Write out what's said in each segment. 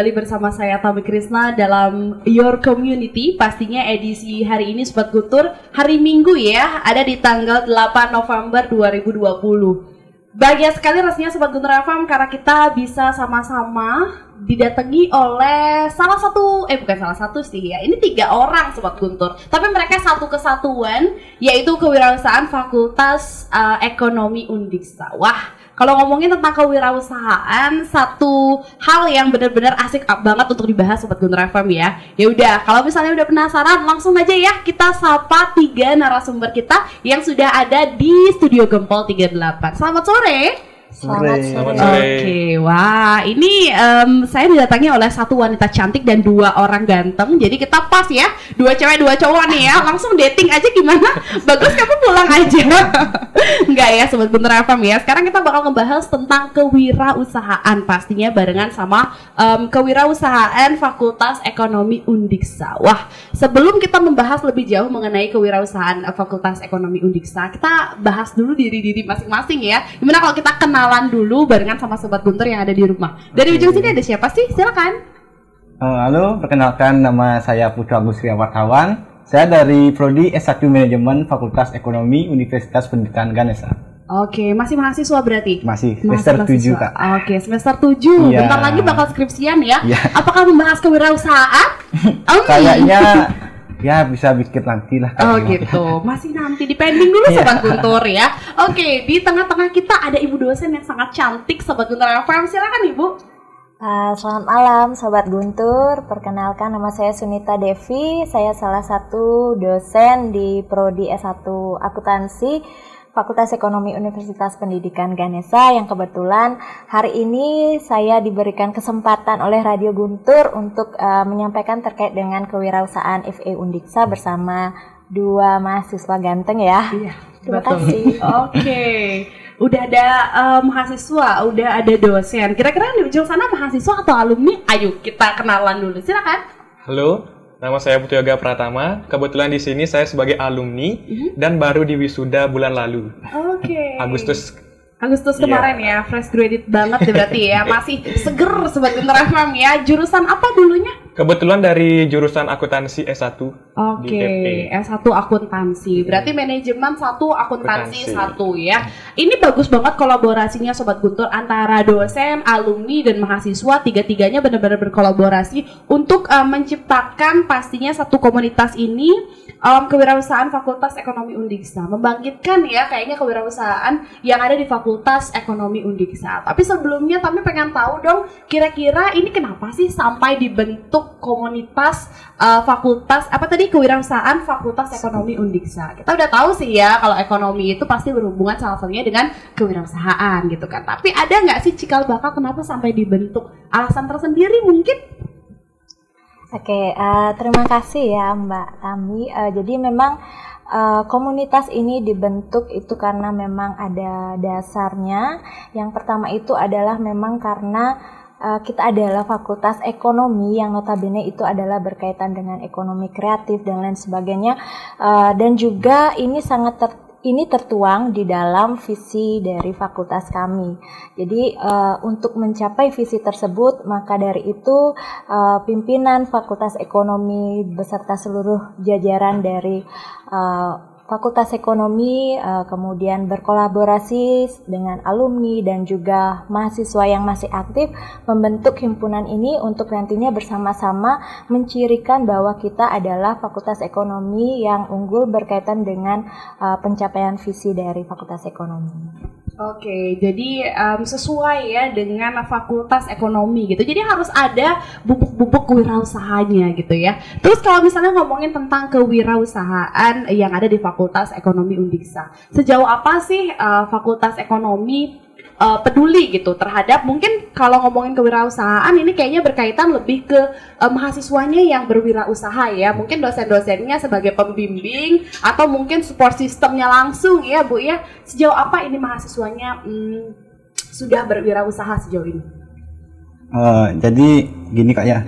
Kembali bersama saya Tami Krisna dalam Your Community. Pastinya edisi hari ini Sobat Guntur hari Minggu ya, ada di tanggal 8 November 2020. Bahagia sekali rasanya Sobat Guntur FM karena kita bisa sama-sama didatangi oleh bukan salah satu sih ya, ini 3 orang Sobat Guntur, tapi mereka satu kesatuan, yaitu kewirausahaan Fakultas Ekonomi Undiksa. Wah, kalau ngomongin tentang kewirausahaan, satu hal yang benar-benar asik banget untuk dibahas Sobat Guntur FM ya. Ya udah, kalau misalnya udah penasaran, langsung aja ya kita sapa 3 narasumber kita yang sudah ada di Studio Gempol 38. Selamat sore. Selamat sore. Oke, wah ini saya didatangi oleh satu wanita cantik dan 2 orang ganteng. Jadi kita pas ya, 2 cewek 2 cowok nih ya. Langsung dating aja gimana? Bagus, kamu pulang aja. Enggak ya Sobat Guntur FM ya. Sekarang kita bakal ngebahas tentang kewirausahaan, pastinya barengan sama kewirausahaan Fakultas Ekonomi Undiksa. Wah, sebelum kita membahas lebih jauh mengenai kewirausahaan Fakultas Ekonomi Undiksa, kita bahas dulu diri masing-masing ya. Gimana kalau kita kenalan dulu barengan sama Sobat Guntur yang ada di rumah. Dari ujung sini ada siapa sih? Silakan. Halo, perkenalkan nama saya Putra Agusria Wartawan. Saya dari Prodi S1 Manajemen Fakultas Ekonomi Universitas Pendidikan Ganesha. Oke, masih mahasiswa berarti? Masih, semester 7 Kak. Oke, semester 7. Ya. Bentar lagi bakal skripsian ya. Ya. Apakah membahas kewirausahaan? Kayaknya ya bisa bikin nanti lah. Oh gitu, masih nanti di pending dulu Sobat Guntur ya. Oke, di tengah-tengah kita ada ibu dosen yang sangat cantik Sobat Guntur FM. Silakan Ibu. Selamat malam Sobat Guntur, perkenalkan nama saya Sunita Devi. Saya salah satu dosen di Prodi S1 Akuntansi Fakultas Ekonomi Universitas Pendidikan Ganesha yang kebetulan hari ini saya diberikan kesempatan oleh Radio Guntur untuk menyampaikan terkait dengan kewirausahaan FE Undiksa bersama 2 mahasiswa ganteng ya. Iya, terima betul. kasih. Oke, udah ada mahasiswa, udah ada dosen. Kira-kira di ujung sana mahasiswa atau alumni? Ayo kita kenalan dulu, silakan. Halo, nama saya Putu Yoga Pratama. Kebetulan di sini saya sebagai alumni dan baru di wisuda bulan lalu. Oke. Agustus kemarin ya, fresh graduate banget ya berarti ya. Masih seger Sobat Guntur FM ya. Jurusan apa dulunya? Kebetulan dari jurusan akuntansi S1 di Oke, FE. S1 akuntansi. Berarti manajemen 1, akuntansi 1 ya. Ini bagus banget kolaborasinya Sobat Guntur antara dosen, alumni dan mahasiswa. 3-tiganya benar-benar berkolaborasi untuk menciptakan pastinya satu komunitas ini, kewirausahaan Fakultas Ekonomi Undiksa. Membangkitkan ya kayaknya kewirausahaan yang ada di Fakultas Ekonomi Undiksa. Tapi sebelumnya kami pengen tahu dong, kira-kira ini kenapa sih sampai dibentuk komunitas fakultas kewirausahaan Fakultas Ekonomi Undiksa. Kita udah tahu sih ya kalau ekonomi itu pasti berhubungan salah satunya dengan kewirausahaan gitu kan. Tapi ada nggak sih cikal bakal kenapa sampai dibentuk? Alasan tersendiri mungkin? Oke, terima kasih ya Mbak Tami. Jadi memang komunitas ini dibentuk itu karena memang ada dasarnya. Yang pertama itu adalah memang karena kita adalah fakultas ekonomi yang notabene itu adalah berkaitan dengan ekonomi kreatif dan lain sebagainya, dan juga ini ini tertuang di dalam visi dari fakultas kami. Jadi untuk mencapai visi tersebut, maka dari itu pimpinan Fakultas Ekonomi beserta seluruh jajaran dari Fakultas Ekonomi kemudian berkolaborasi dengan alumni dan juga mahasiswa yang masih aktif membentuk himpunan ini untuk nantinya bersama-sama mencirikan bahwa kita adalah Fakultas Ekonomi yang unggul berkaitan dengan pencapaian visi dari Fakultas Ekonomi. Oke, jadi sesuai ya dengan Fakultas Ekonomi gitu. Jadi harus ada bubuk-bubuk kewirausahaannya gitu ya. Terus kalau misalnya ngomongin tentang kewirausahaan yang ada di Fakultas Ekonomi Undiksa, sejauh apa sih Fakultas Ekonomi peduli gitu terhadap, mungkin kalau ngomongin kewirausahaan ini kayaknya berkaitan lebih ke mahasiswanya yang berwirausaha ya, mungkin dosen-dosennya sebagai pembimbing atau mungkin support sistemnya langsung ya Bu ya. Sejauh apa ini mahasiswanya sudah berwirausaha sejauh ini? Jadi gini Kak ya,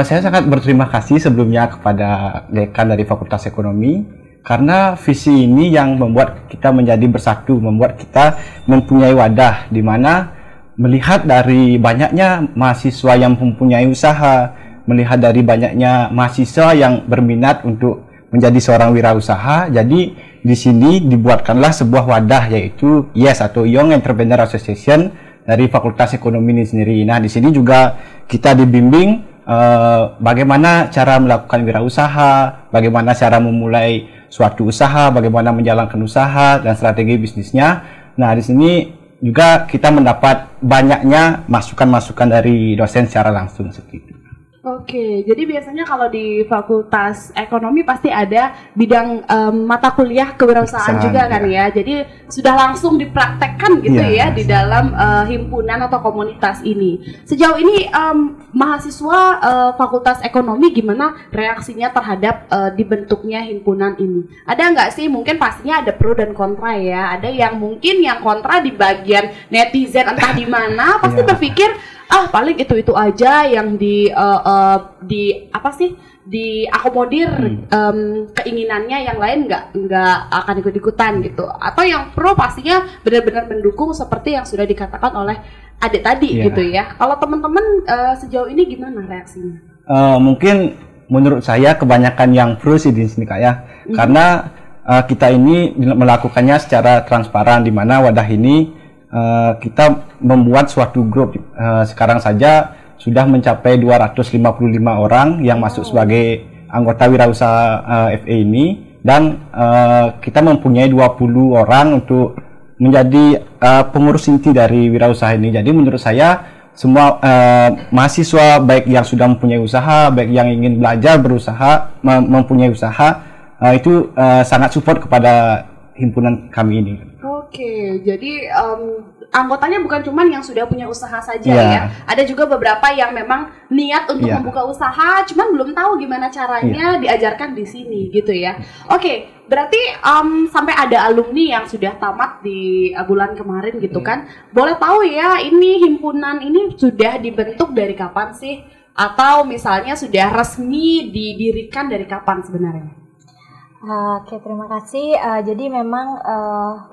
saya sangat berterima kasih sebelumnya kepada dekan dari Fakultas Ekonomi. Karena visi ini yang membuat kita menjadi bersatu, membuat kita mempunyai wadah di mana melihat dari banyaknya mahasiswa yang mempunyai usaha, melihat dari banyaknya mahasiswa yang berminat untuk menjadi seorang wirausaha, jadi di sini dibuatkanlah sebuah wadah yaitu YES atau Young Entrepreneur Association dari Fakultas Ekonomi ini sendiri. Nah, di sini juga kita dibimbing bagaimana cara melakukan wirausaha, bagaimana cara memulai suatu usaha, bagaimana menjalankan usaha dan strategi bisnisnya. Nah, di sini juga kita mendapat banyaknya masukan-masukan dari dosen secara langsung seperti itu. Oke, jadi biasanya kalau di Fakultas Ekonomi pasti ada bidang mata kuliah kewirausahaan juga kan ya. Jadi sudah langsung dipraktekkan gitu ya di dalam himpunan atau komunitas ini. Sejauh ini mahasiswa Fakultas Ekonomi gimana reaksinya terhadap dibentuknya himpunan ini? Ada nggak sih? Mungkin pastinya ada pro dan kontra ya. Ada yang mungkin yang kontra di bagian netizen entah di mana pasti berpikir paling itu aja yang diakomodir keinginannya, yang lain nggak akan ikut-ikutan gitu. Atau yang pro pastinya benar-benar mendukung seperti yang sudah dikatakan oleh adik tadi gitu ya. Kalau teman-teman sejauh ini gimana reaksinya? Mungkin menurut saya kebanyakan yang pro sih di sini Kak ya. Karena kita ini melakukannya secara transparan, di mana wadah ini kita membuat suatu grup. Sekarang saja sudah mencapai 255 orang yang masuk sebagai anggota wirausaha FE ini, dan kita mempunyai 20 orang untuk menjadi pengurus inti dari wirausaha ini. Jadi menurut saya semua mahasiswa baik yang sudah mempunyai usaha, baik yang ingin belajar berusaha, mempunyai usaha, itu sangat support kepada himpunan kami ini. Oke, jadi anggotanya bukan cuma yang sudah punya usaha saja ya. Ada juga beberapa yang memang niat untuk membuka usaha, cuman belum tahu gimana caranya, diajarkan di sini gitu ya. Oke, berarti sampai ada alumni yang sudah tamat di bulan kemarin gitu kan. Boleh tahu ya, ini himpunan ini sudah dibentuk dari kapan sih? Atau misalnya sudah resmi didirikan dari kapan sebenarnya? Oke, terima kasih. Jadi memang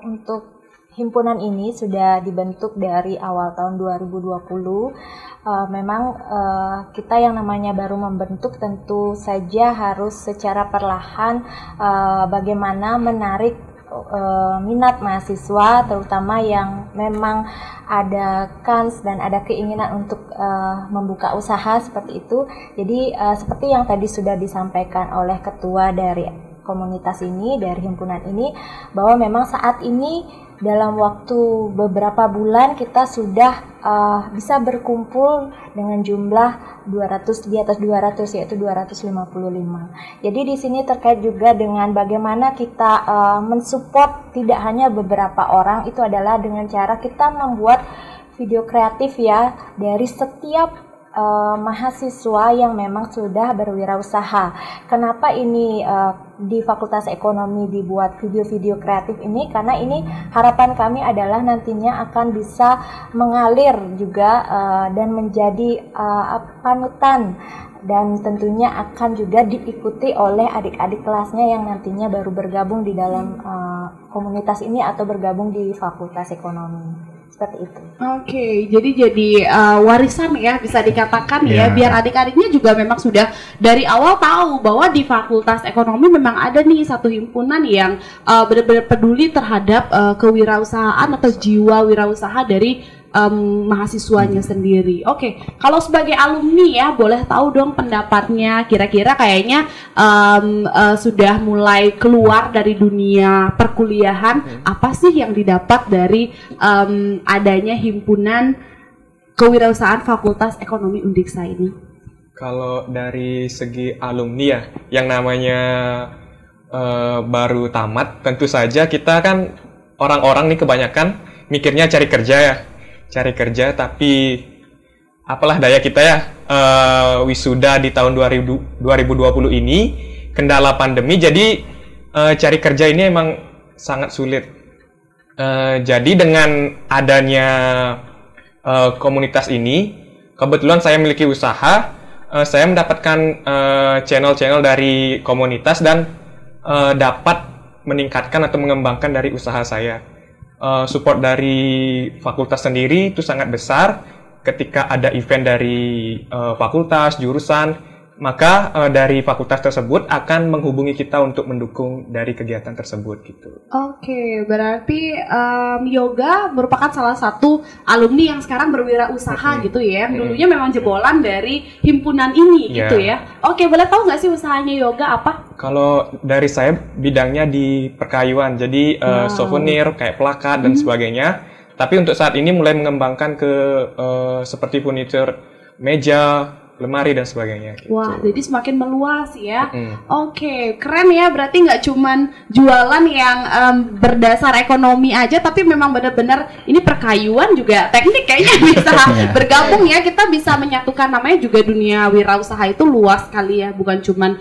untuk himpunan ini sudah dibentuk dari awal tahun 2020. Memang kita yang namanya baru membentuk tentu saja harus secara perlahan bagaimana menarik minat mahasiswa, terutama yang memang ada kans dan ada keinginan untuk membuka usaha seperti itu. Jadi seperti yang tadi sudah disampaikan oleh ketua dari komunitas ini, dari himpunan ini, bahwa memang saat ini dalam waktu beberapa bulan kita sudah bisa berkumpul dengan jumlah 200, di atas 200, yaitu 255. Jadi di sini terkait juga dengan bagaimana kita mensupport tidak hanya beberapa orang, itu adalah dengan cara kita membuat video kreatif ya dari setiap mahasiswa yang memang sudah berwirausaha. Kenapa ini di Fakultas Ekonomi dibuat video-video kreatif ini? Karena ini harapan kami adalah nantinya akan bisa mengalir juga dan menjadi panutan, dan tentunya akan juga diikuti oleh adik-adik kelasnya yang nantinya baru bergabung di dalam komunitas ini atau bergabung di Fakultas Ekonomi. Seperti itu. Oke, jadi warisan ya bisa dikatakan ya, biar adik-adiknya juga memang sudah dari awal tahu bahwa di Fakultas Ekonomi memang ada nih satu himpunan yang benar-benar peduli terhadap kewirausahaan atau jiwa wirausaha dari mahasiswanya sendiri. Oke, kalau sebagai alumni ya, boleh tahu dong pendapatnya. Kira-kira kayaknya sudah mulai keluar dari dunia perkuliahan. Apa sih yang didapat dari adanya himpunan kewirausahaan Fakultas Ekonomi Undiksa ini? Kalau dari segi alumni ya, yang namanya baru tamat, tentu saja kita kan orang-orang nih kebanyakan mikirnya cari kerja, tapi apalah daya kita ya, wisuda di tahun 2020 ini, kendala pandemi, jadi cari kerja ini emang sangat sulit. Jadi dengan adanya komunitas ini, kebetulan saya memiliki usaha, saya mendapatkan channel-channel dari komunitas dan dapat meningkatkan atau mengembangkan dari usaha saya. support dari fakultas sendiri itu sangat besar. Ketika ada event dari fakultas, jurusan, maka dari fakultas tersebut akan menghubungi kita untuk mendukung dari kegiatan tersebut gitu. Oke, berarti yoga merupakan salah satu alumni yang sekarang berwirausaha gitu ya. Dulunya memang jebolan dari himpunan ini gitu ya. Oke, boleh tahu nggak sih usahanya yoga apa? Kalau dari saya bidangnya di perkayuan, jadi souvenir kayak plakat dan sebagainya. Tapi untuk saat ini mulai mengembangkan ke seperti furniture, meja, lemari dan sebagainya. Gitu. Wah, jadi semakin meluas ya. Oke, keren ya. Berarti nggak cuman jualan yang berdasar ekonomi aja, tapi memang benar-benar ini perkayuan juga teknik kayaknya bisa bergabung ya. Kita bisa menyatukan, namanya juga dunia wirausaha itu luas sekali ya. Bukan cuman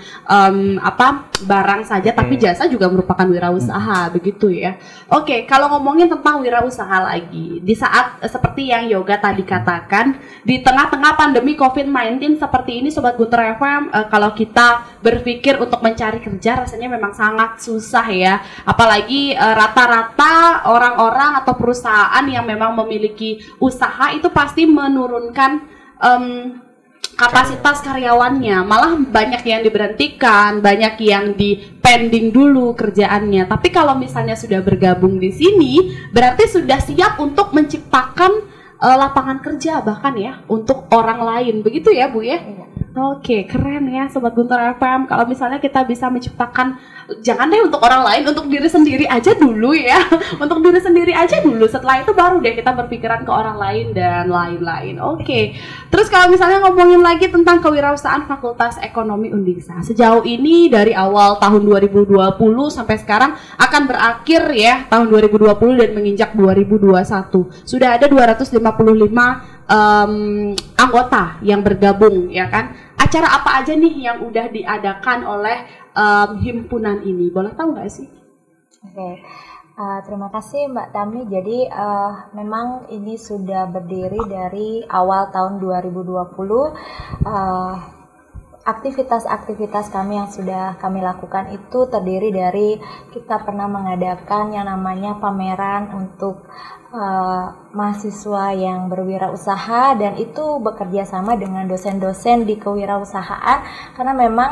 barang saja, tapi jasa juga merupakan wirausaha begitu ya. Oke, kalau ngomongin tentang wirausaha lagi, di saat seperti yang Yoga tadi katakan, di tengah-tengah pandemi COVID-19 seperti ini Sobat Guntur FM, kalau kita berpikir untuk mencari kerja rasanya memang sangat susah ya. Apalagi rata-rata orang-orang atau perusahaan yang memang memiliki usaha itu pasti menurunkan kapasitas karyawannya, malah banyak yang diberhentikan, banyak yang di pending dulu kerjaannya. Tapi kalau misalnya sudah bergabung di sini, berarti sudah siap untuk menciptakan lapangan kerja bahkan ya untuk orang lain, begitu ya Bu ya? Oke, keren ya Sobat Guntur FM. Kalau misalnya kita bisa menciptakan, jangan deh untuk orang lain, untuk diri sendiri aja dulu ya. Untuk diri sendiri aja dulu, setelah itu baru deh kita berpikiran ke orang lain dan lain-lain. Oke, terus kalau misalnya ngomongin lagi tentang kewirausahaan Fakultas Ekonomi Undiksa, sejauh ini dari awal tahun 2020 sampai sekarang akan berakhir ya tahun 2020 dan menginjak 2021. Sudah ada 255 anggota yang bergabung ya kan. Acara apa aja nih yang udah diadakan oleh himpunan ini? Boleh tahu nggak sih? Oke, terima kasih Mbak Tami. Jadi memang ini sudah berdiri dari awal tahun 2020. Aktivitas-aktivitas kami yang sudah kami lakukan itu terdiri dari kita pernah mengadakan yang namanya pameran untuk mahasiswa yang berwirausaha, dan itu bekerja sama dengan dosen-dosen di kewirausahaan karena memang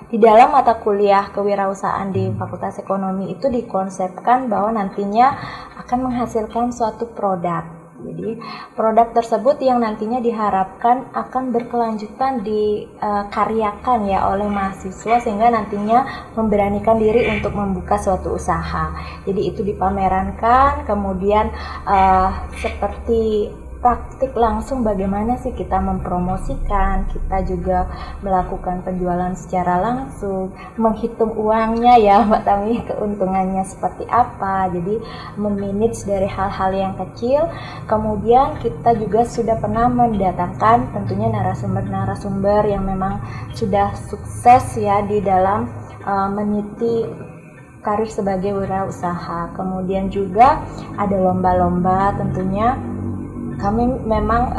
di dalam mata kuliah kewirausahaan di Fakultas Ekonomi itu dikonsepkan bahwa nantinya akan menghasilkan suatu produk. Jadi produk tersebut yang nantinya diharapkan akan berkelanjutan dikaryakan ya oleh mahasiswa sehingga nantinya memberanikan diri untuk membuka suatu usaha. Jadi itu dipamerankan, kemudian seperti praktik langsung bagaimana sih kita mempromosikan, kita juga melakukan penjualan secara langsung, menghitung uangnya ya Mbak Tami, keuntungannya seperti apa, jadi memanage dari hal-hal yang kecil. Kemudian kita juga sudah pernah mendatangkan tentunya narasumber-narasumber yang memang sudah sukses ya di dalam meniti karir sebagai wirausaha. Kemudian juga ada lomba-lomba tentunya. Kami memang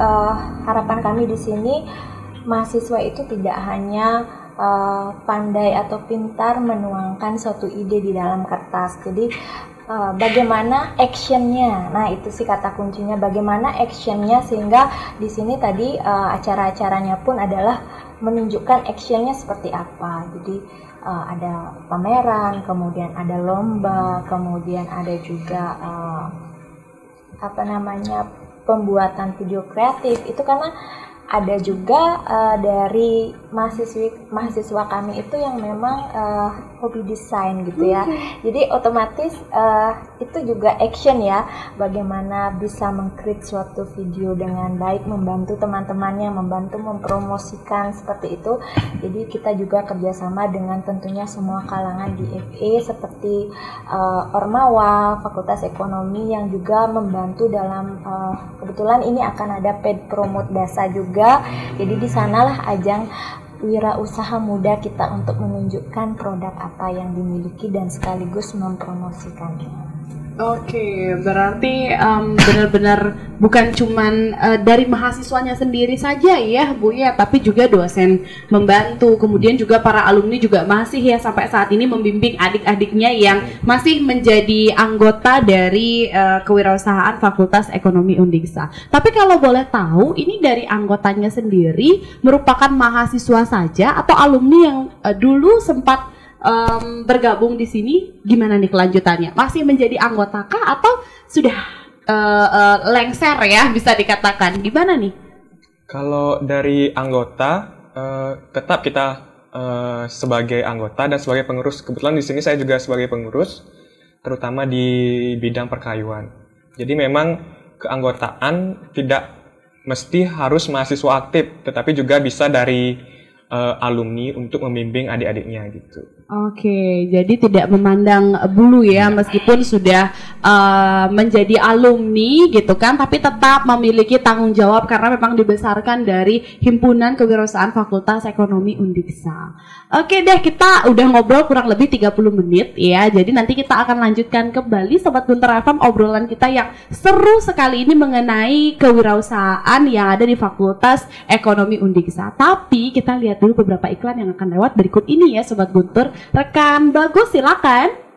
harapan kami di sini mahasiswa itu tidak hanya pandai atau pintar menuangkan suatu ide di dalam kertas. Jadi bagaimana actionnya? Nah itu sih kata kuncinya, bagaimana actionnya, sehingga di sini tadi acara-acaranya pun adalah menunjukkan actionnya seperti apa. Jadi ada pameran, kemudian ada lomba, kemudian ada juga pembuatan video kreatif. Itu karena ada juga dari mahasiswa kami itu yang memang hobi desain gitu ya. Jadi otomatis itu juga action ya, bagaimana bisa meng-create suatu video dengan baik, membantu teman-temannya, membantu mempromosikan seperti itu. Jadi kita juga kerjasama dengan tentunya semua kalangan di FE seperti Ormawa, Fakultas Ekonomi yang juga membantu dalam kebetulan ini akan ada paid promote dasa juga. Jadi di sanalah ajang wirausaha muda kita untuk menunjukkan produk apa yang dimiliki dan sekaligus mempromosikannya. Oke, berarti benar-benar bukan cuman dari mahasiswanya sendiri saja ya Bu ya, tapi juga dosen membantu, kemudian juga para alumni juga masih ya sampai saat ini membimbing adik-adiknya yang masih menjadi anggota dari kewirausahaan Fakultas Ekonomi Undiksa. Tapi kalau boleh tahu, ini dari anggotanya sendiri merupakan mahasiswa saja atau alumni yang dulu sempat bergabung di sini, gimana nih kelanjutannya? Masih menjadi anggota kah atau sudah lengser ya bisa dikatakan? Gimana nih? Kalau dari anggota, tetap kita sebagai anggota dan sebagai pengurus. Kebetulan di sini saya juga sebagai pengurus, terutama di bidang perkayuan. Jadi memang keanggotaan tidak mesti harus mahasiswa aktif, tetapi juga bisa dari alumni untuk membimbing adik-adiknya gitu. Oke, jadi tidak memandang bulu ya, meskipun sudah menjadi alumni gitu kan, tapi tetap memiliki tanggung jawab karena memang dibesarkan dari Himpunan Kewirausahaan Fakultas Ekonomi Undiksa. Oke deh, kita udah ngobrol kurang lebih 30 menit ya, jadi nanti kita akan lanjutkan kembali Sobat Guntur FM obrolan kita yang seru sekali ini mengenai kewirausahaan yang ada di Fakultas Ekonomi Undiksa. Tapi kita lihat dulu beberapa iklan yang akan lewat berikut ini ya Sobat Guntur. Rekan Bagus silakan.